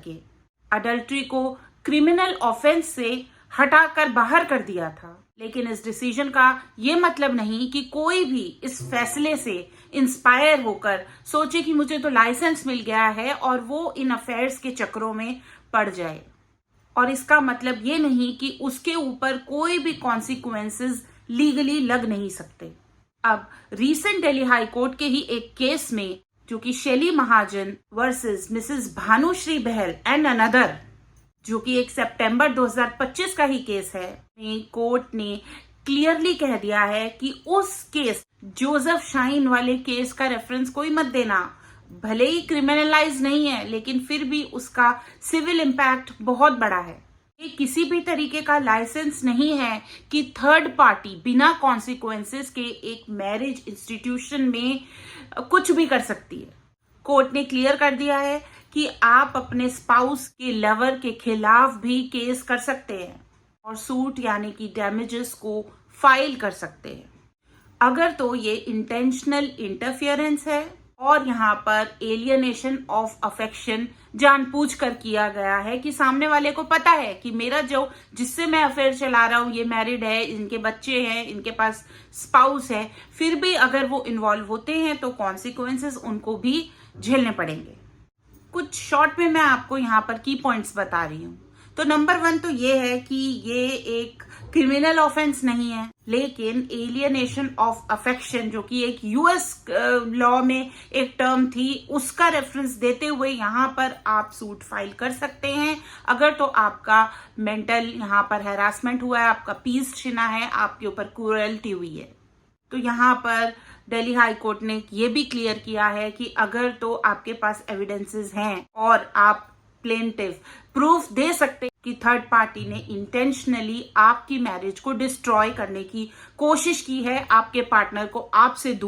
करके अडल्ट्री को criminal offence से हटाकर बाहर कर दिया था। लेकिन इस डिसीजन का ये मतलब नहीं कि कोई भी इस फैसले से इंस्पायर होकर सोचे कि मुझे तो लाइसेंस मिल गया है और वो इन अफेयर्स के चक्रों में पड़ जाए। और इसका मतलब ये नहीं कि उसके ऊपर कोई भी कॉन्सिक्वेंसेस लीगली लग नहीं सकते। अब रीसेंट दिल्ली हाई कोर्ट के ही एक केस में, जो कि Shaily Mahajan versus Mrs Bhanushree Behl and another, जो कि एक सितंबर 2025 का ही केस है, कोर्ट ने क्लियरली कह दिया है कि उस केस जोसेफ शाइन वाले केस का रेफरेंस कोई मत देना। भले ही क्रिमिनलाइज नहीं है, लेकिन फिर भी उसका सिविल इम्पैक्ट बहुत बड़ा है। ये किसी भी तरीके का लाइसेंस नहीं है कि थर्ड पार्टी बिना कॉन्सिक्वेंसेस के एक मैरिज इंस्टीट्यूशन में कुछ भी कर सकती है। कोर्ट ने क्लियर कर दिया है कि आप अपने स्पाउस के लवर के खिलाफ भी केस कर सकते हैं और सूट यानी कि डैमेजेस को फाइल कर सकते हैं। अगर तो ये इंटेंशनल इंटरफियरेंस है और यहाँ पर एलियनेशन ऑफ अफेक्शन जानबूझकर किया गया है कि सामने वाले को पता है कि मेरा जो जिससे मैं अफेयर चला रहा हूँ ये मैरिड है, इनके बच्चे हैं, इनके पास स्पाउस है, फिर भी अगर वो इन्वॉल्व होते हैं तो कॉन्सिक्वेंसेस उनको भी झेलने पड़ेंगे। कुछ शॉर्ट में मैं आपको यहाँ पर की पॉइंट्स बता रही हूँ। तो नंबर 1 तो ये है कि ये एक क्रिमिनल ऑफेंस नहीं है, लेकिन एलियनेशन ऑफ अफेक्शन जो कि एक यूएस लॉ में एक टर्म थी, उसका रेफरेंस देते हुए यहाँ पर आप सूट फाइल कर सकते हैं। अगर तो आपका मेंटल यहाँ पर हैरासमेंट हुआ है, आपका पीस छिना है, आपके ऊपर क्रूरल्टी हुई है। तो यहाँ पर दिल्ली हाई कोर्ट ने ये भी क्लियर किया है कि अगर तो आपके पास एविडेंसेस हैं और आप प्लेंटिव प्रूफ दे सकते कि थर्ड पार्टी ने इंटेंशनली आपकी मैरिज को डिस्ट्रॉय करने की कोशिश की है, आपके पार्टनर को आपसे दूर